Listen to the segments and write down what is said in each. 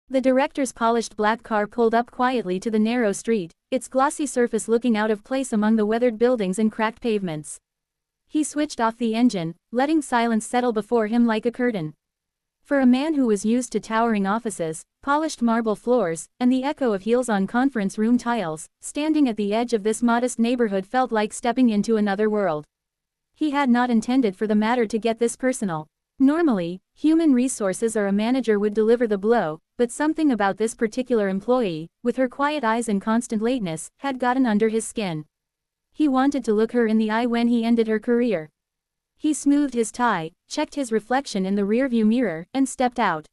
The director's polished black car pulled up quietly to the narrow street, its glossy surface looking out of place among the weathered buildings and cracked pavements. He switched off the engine, letting silence settle before him like a curtain. For a man who was used to towering offices, polished marble floors, and the echo of heels on conference room tiles, standing at the edge of this modest neighborhood felt like stepping into another world. He had not intended for the matter to get this personal. Normally, human resources or a manager would deliver the blow, but something about this particular employee, with her quiet eyes and constant lateness, had gotten under his skin. He wanted to look her in the eye when he ended her career. He smoothed his tie, checked his reflection in the rearview mirror, and stepped out.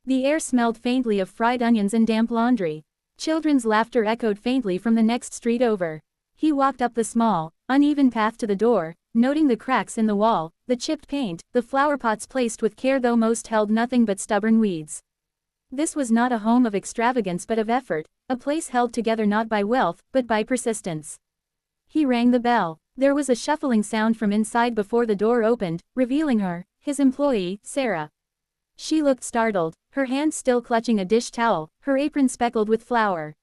The air smelled faintly of fried onions and damp laundry. Children's laughter echoed faintly from the next street over. He walked up the small, uneven path to the door, noting the cracks in the wall, the chipped paint, the flower pots placed with care though most held nothing but stubborn weeds. This was not a home of extravagance but of effort, a place held together not by wealth, but by persistence. He rang the bell. There was a shuffling sound from inside before the door opened, revealing her, his employee, Sarah. She looked startled, her hand still clutching a dish towel, her apron speckled with flour.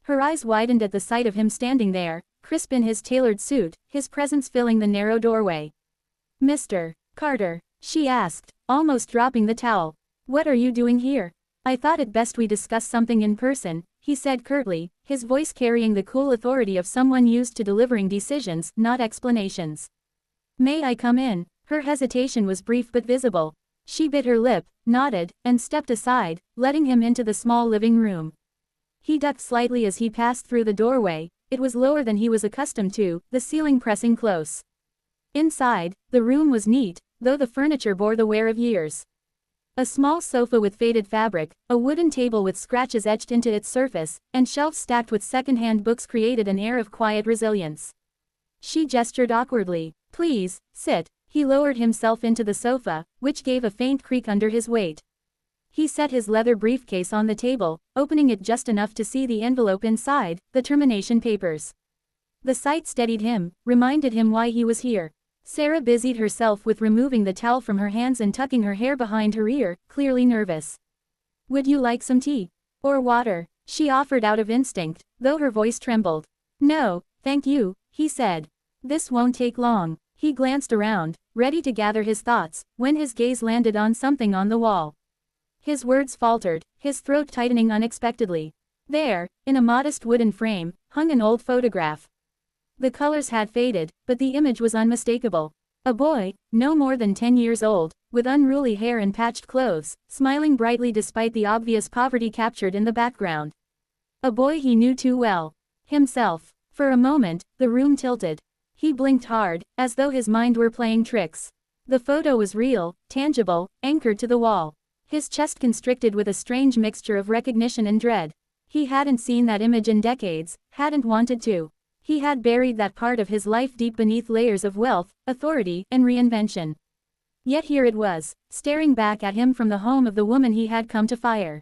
Her eyes widened at the sight of him standing there, crisp in his tailored suit, his presence filling the narrow doorway. "Mr. Carter," she asked, almost dropping the towel. "What are you doing here? I thought it best we discuss something in person," he said curtly, his voice carrying the cool authority of someone used to delivering decisions, not explanations. "May I come in?" Her hesitation was brief but visible. She bit her lip, nodded, and stepped aside, letting him into the small living room. He ducked slightly as he passed through the doorway. It was lower than he was accustomed to, the ceiling pressing close. Inside, the room was neat, though the furniture bore the wear of years. A small sofa with faded fabric, a wooden table with scratches etched into its surface, and shelves stacked with second-hand books created an air of quiet resilience. She gestured awkwardly. "Please, sit." He lowered himself into the sofa, which gave a faint creak under his weight. He set his leather briefcase on the table, opening it just enough to see the envelope inside, the termination papers. The sight steadied him, reminded him why he was here. Sarah busied herself with removing the towel from her hands and tucking her hair behind her ear, clearly nervous. "Would you like some tea? Or water?" she offered out of instinct, though her voice trembled. "No, thank you," he said. "This won't take long." He glanced around, ready to gather his thoughts, when his gaze landed on something on the wall. His words faltered, his throat tightening unexpectedly. There, in a modest wooden frame, hung an old photograph. The colors had faded, but the image was unmistakable. A boy, no more than 10 years old, with unruly hair and patched clothes, smiling brightly despite the obvious poverty captured in the background. A boy he knew too well. Himself. For a moment, the room tilted. He blinked hard, as though his mind were playing tricks. The photo was real, tangible, anchored to the wall. His chest constricted with a strange mixture of recognition and dread. He hadn't seen that image in decades, hadn't wanted to. He had buried that part of his life deep beneath layers of wealth, authority, and reinvention. Yet here it was, staring back at him from the home of the woman he had come to fire.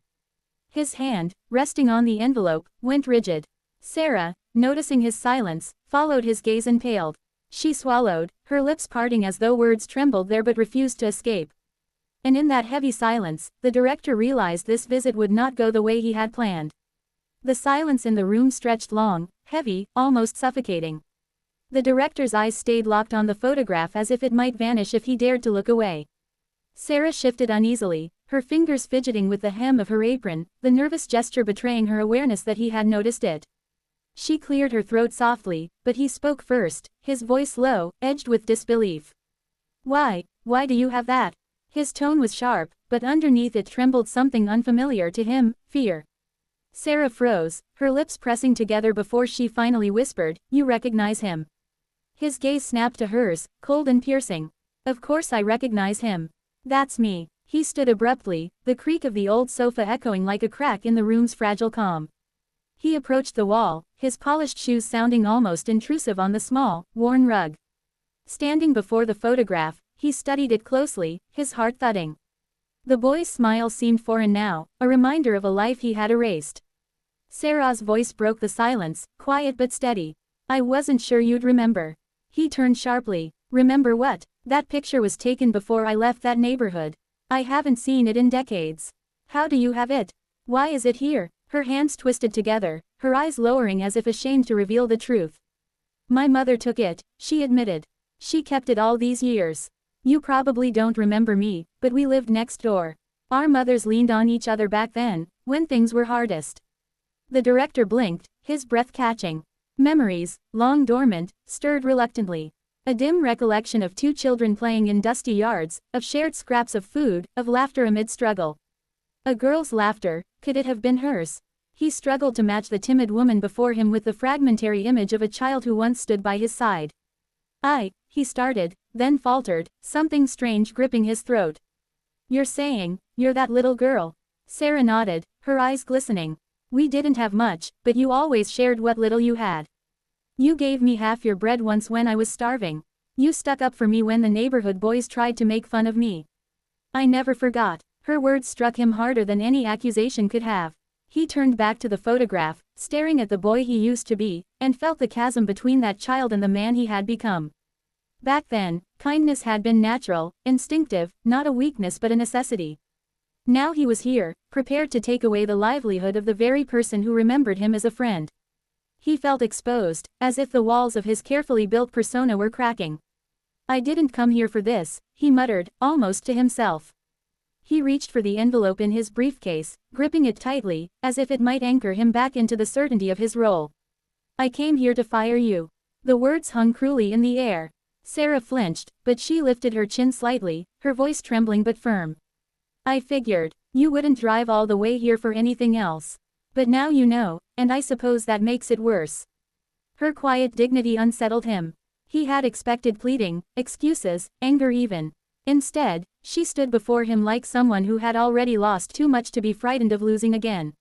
His hand, resting on the envelope, went rigid. Sarah, noticing his silence, followed his gaze and paled. She swallowed, her lips parting as though words trembled there but refused to escape. And in that heavy silence, the director realized this visit would not go the way he had planned. The silence in the room stretched long, heavy, almost suffocating. The director's eyes stayed locked on the photograph as if it might vanish if he dared to look away. Sarah shifted uneasily, her fingers fidgeting with the hem of her apron, the nervous gesture betraying her awareness that he had noticed it. She cleared her throat softly, but he spoke first, his voice low, edged with disbelief. Why do you have that?" His tone was sharp, but underneath it trembled something unfamiliar to him, fear. Sarah froze, her lips pressing together before she finally whispered, "You recognize him?" His gaze snapped to hers, cold and piercing. "Of course I recognize him. That's me." He stood abruptly, the creak of the old sofa echoing like a crack in the room's fragile calm. He approached the wall, his polished shoes sounding almost intrusive on the small, worn rug. Standing before the photograph, he studied it closely, his heart thudding. The boy's smile seemed foreign now, a reminder of a life he had erased. Sarah's voice broke the silence, quiet but steady. "I wasn't sure you'd remember." He turned sharply. "Remember what? That picture was taken before I left that neighborhood. I haven't seen it in decades." "How do you have it?" Why is it here? Her hands twisted together, her eyes lowering as if ashamed to reveal the truth. My mother took it, she admitted. She kept it all these years. You probably don't remember me, but we lived next door. Our mothers leaned on each other back then, when things were hardest. The director blinked, his breath catching. Memories, long dormant, stirred reluctantly. A dim recollection of two children playing in dusty yards, of shared scraps of food, of laughter amid struggle. A girl's laughter, could it have been hers? He struggled to match the timid woman before him with the fragmentary image of a child who once stood by his side. He started, then faltered, something strange gripping his throat. You're saying, you're that little girl? Sarah nodded, her eyes glistening. We didn't have much, but you always shared what little you had. You gave me half your bread once when I was starving. You stuck up for me when the neighborhood boys tried to make fun of me. I never forgot. Her words struck him harder than any accusation could have. He turned back to the photograph, staring at the boy he used to be, and felt the chasm between that child and the man he had become. Back then, kindness had been natural, instinctive, not a weakness but a necessity. Now he was here, prepared to take away the livelihood of the very person who remembered him as a friend. He felt exposed, as if the walls of his carefully built persona were cracking. I didn't come here for this, he muttered, almost to himself. He reached for the envelope in his briefcase, gripping it tightly, as if it might anchor him back into the certainty of his role. I came here to fire you. The words hung cruelly in the air. Sarah flinched, but she lifted her chin slightly, her voice trembling but firm. I figured. You wouldn't drive all the way here for anything else. But now you know, and I suppose that makes it worse. Her quiet dignity unsettled him. He had expected pleading, excuses, anger even. Instead, she stood before him like someone who had already lost too much to be frightened of losing again.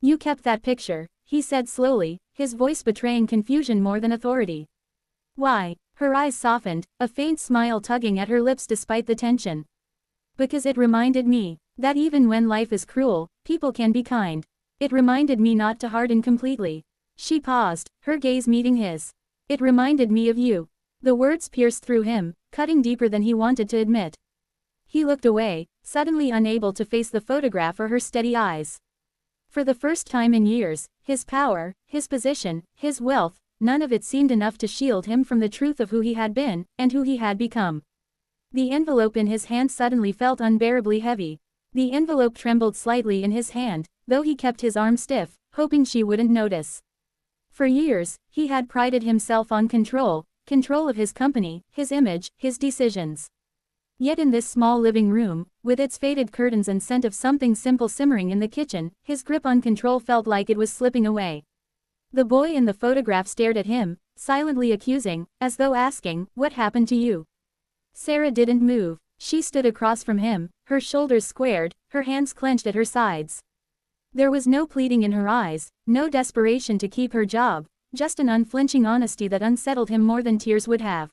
You kept that picture, he said slowly, his voice betraying confusion more than authority. Why? Her eyes softened, a faint smile tugging at her lips despite the tension. Because it reminded me that even when life is cruel, people can be kind. It reminded me not to harden completely. She paused, her gaze meeting his. It reminded me of you. The words pierced through him, cutting deeper than he wanted to admit. He looked away, suddenly unable to face the photograph or her steady eyes. For the first time in years, his power, his position, his wealth, none of it seemed enough to shield him from the truth of who he had been, and who he had become. The envelope in his hand suddenly felt unbearably heavy. The envelope trembled slightly in his hand, though he kept his arm stiff, hoping she wouldn't notice. For years, he had prided himself on control of his company, his image, his decisions. Yet in this small living room, with its faded curtains and scent of something simple simmering in the kitchen, his grip on control felt like it was slipping away. The boy in the photograph stared at him, silently accusing, as though asking, "What happened to you?" Sarah didn't move. She stood across from him, her shoulders squared, her hands clenched at her sides. There was no pleading in her eyes, no desperation to keep her job, just an unflinching honesty that unsettled him more than tears would have.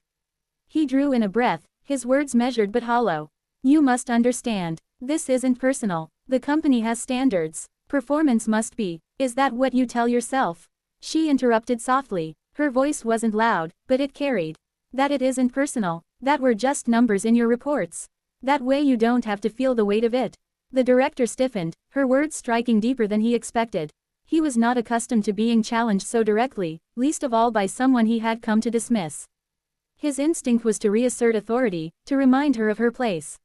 He drew in a breath, his words measured but hollow. You must understand. This isn't personal. The company has standards. Performance must be. Is that what you tell yourself? She interrupted softly. Her voice wasn't loud, but it carried. That it isn't personal. That we're just numbers in your reports. That way you don't have to feel the weight of it. The director stiffened, her words striking deeper than he expected. He was not accustomed to being challenged so directly, least of all by someone he had come to dismiss. His instinct was to reassert authority, to remind her of her place.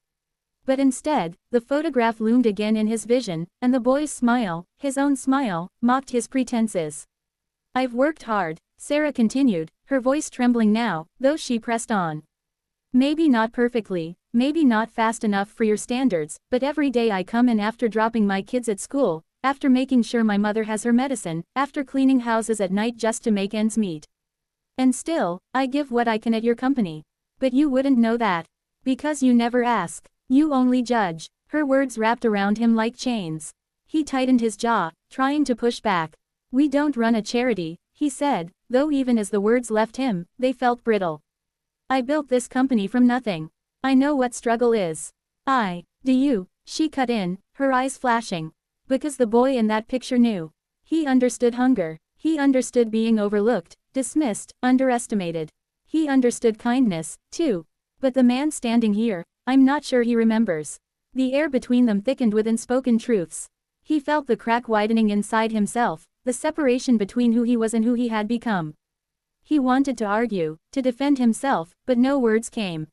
But instead, the photograph loomed again in his vision, and the boy's smile, his own smile, mocked his pretenses. I've worked hard, Sarah continued, her voice trembling now, though she pressed on. Maybe not perfectly, maybe not fast enough for your standards, but every day I come in after dropping my kids at school, after making sure my mother has her medicine, after cleaning houses at night just to make ends meet. And still, I give what I can at your company. But you wouldn't know that. Because you never ask. You only judge. Her words wrapped around him like chains. He tightened his jaw, trying to push back. We don't run a charity, he said, though even as the words left him, they felt brittle. I built this company from nothing. I know what struggle is. Do you? She cut in, her eyes flashing. Because the boy in that picture knew. He understood hunger. He understood being overlooked, dismissed, underestimated. He understood kindness, too. But the man standing here, I'm not sure he remembers. The air between them thickened with unspoken truths. He felt the crack widening inside himself, the separation between who he was and who he had become. He wanted to argue, to defend himself, but no words came.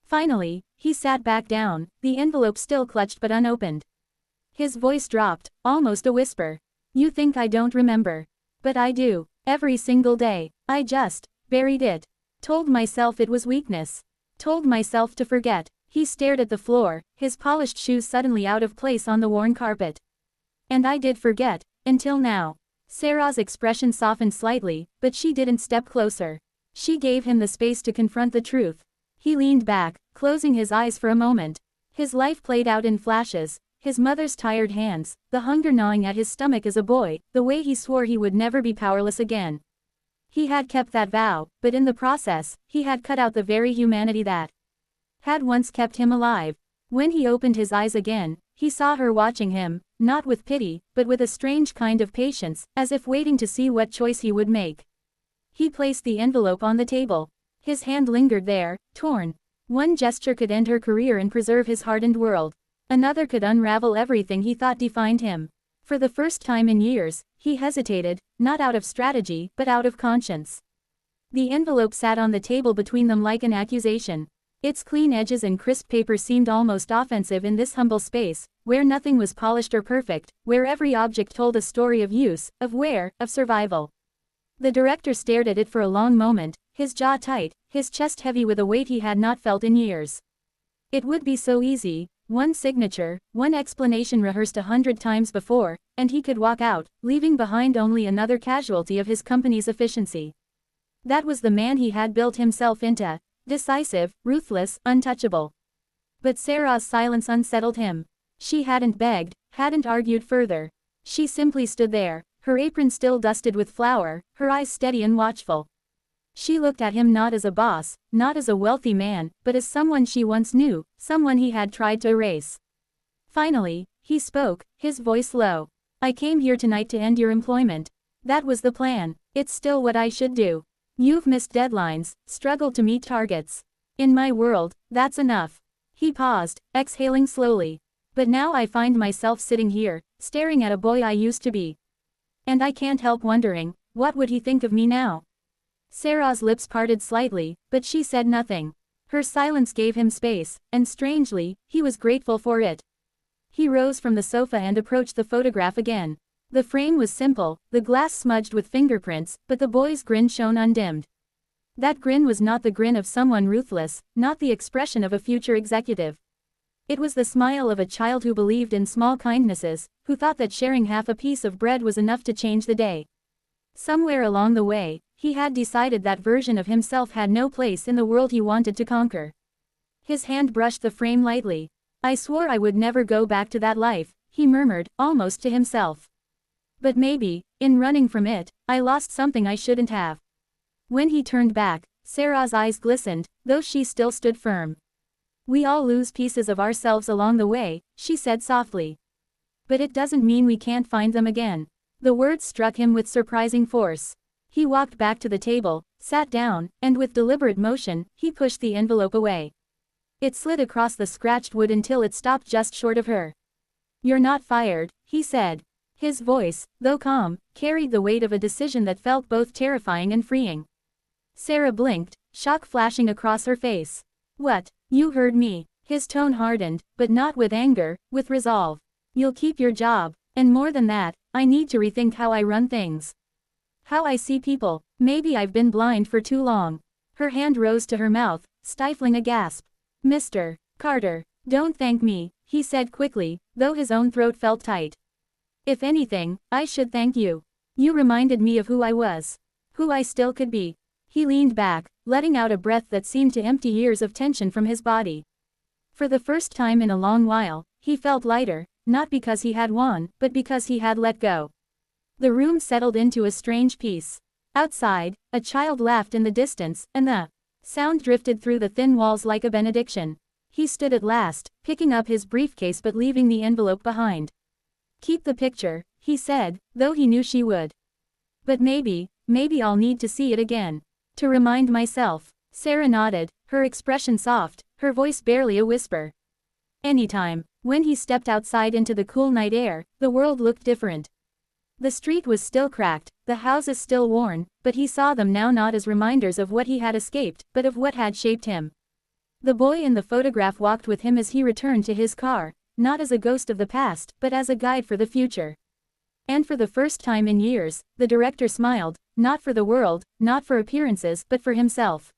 Finally, he sat back down, the envelope still clutched but unopened. His voice dropped, almost a whisper. You think I don't remember. But I do. Every single day. I just buried it. Told myself it was weakness. Told myself to forget. He stared at the floor, his polished shoes suddenly out of place on the worn carpet. And I did forget, until now. Sarah's expression softened slightly, but she didn't step closer. She gave him the space to confront the truth. He leaned back, closing his eyes for a moment. His life played out in flashes, his mother's tired hands, the hunger gnawing at his stomach as a boy, the way he swore he would never be powerless again. He had kept that vow, but in the process, he had cut out the very humanity that had once kept him alive. When he opened his eyes again, he saw her watching him, not with pity, but with a strange kind of patience, as if waiting to see what choice he would make. He placed the envelope on the table. His hand lingered there, torn. One gesture could end her career and preserve his hardened world. Another could unravel everything he thought defined him. For the first time in years, he hesitated, not out of strategy, but out of conscience. The envelope sat on the table between them like an accusation. Its clean edges and crisp paper seemed almost offensive in this humble space, where nothing was polished or perfect, where every object told a story of use, of wear, of survival. The director stared at it for a long moment, his jaw tight, his chest heavy with a weight he had not felt in years. It would be so easy, one signature, one explanation rehearsed 100 times before, and he could walk out, leaving behind only another casualty of his company's efficiency. That was the man he had built himself into. Decisive, ruthless, untouchable. But Sarah's silence unsettled him. She hadn't begged, hadn't argued further. She simply stood there, her apron still dusted with flour, her eyes steady and watchful. She looked at him not as a boss, not as a wealthy man, but as someone she once knew, someone he had tried to erase. Finally, he spoke, his voice low. I came here tonight to end your employment. That was the plan. It's still what I should do. You've missed deadlines, struggled to meet targets. In my world, that's enough. He paused, exhaling slowly. But now I find myself sitting here, staring at a boy I used to be. And I can't help wondering, what would he think of me now? Sarah's lips parted slightly, but she said nothing. Her silence gave him space, and strangely, he was grateful for it. He rose from the sofa and approached the photograph again. The frame was simple, the glass smudged with fingerprints, but the boy's grin shone undimmed. That grin was not the grin of someone ruthless, not the expression of a future executive. It was the smile of a child who believed in small kindnesses, who thought that sharing half a piece of bread was enough to change the day. Somewhere along the way, he had decided that version of himself had no place in the world he wanted to conquer. His hand brushed the frame lightly. I swore I would never go back to that life, he murmured, almost to himself. But maybe, in running from it, I lost something I shouldn't have. When he turned back, Sarah's eyes glistened, though she still stood firm. We all lose pieces of ourselves along the way, she said softly. But it doesn't mean we can't find them again. The words struck him with surprising force. He walked back to the table, sat down, and with deliberate motion, he pushed the envelope away. It slid across the scratched wood until it stopped just short of her. You're not fired, he said. His voice, though calm, carried the weight of a decision that felt both terrifying and freeing. Sarah blinked, shock flashing across her face. What? You heard me. His tone hardened, but not with anger, with resolve. You'll keep your job, and more than that, I need to rethink how I run things. How I see people. Maybe I've been blind for too long. Her hand rose to her mouth, stifling a gasp. Mr. Carter, don't thank me, he said quickly, though his own throat felt tight. If anything, I should thank you. You reminded me of who I was. Who I still could be. He leaned back, letting out a breath that seemed to empty years of tension from his body. For the first time in a long while, he felt lighter, not because he had won, but because he had let go. The room settled into a strange peace. Outside, a child laughed in the distance, and the sound drifted through the thin walls like a benediction. He stood at last, picking up his briefcase but leaving the envelope behind. Keep the picture, he said, though he knew she would. But maybe I'll need to see it again. To remind myself. Sarah nodded, her expression soft, her voice barely a whisper. Anytime. When he stepped outside into the cool night air, the world looked different. The street was still cracked, the houses still worn, but he saw them now not as reminders of what he had escaped, but of what had shaped him. The boy in the photograph walked with him as he returned to his car, not as a ghost of the past, but as a guide for the future. And for the first time in years, the director smiled, not for the world, not for appearances, but for himself.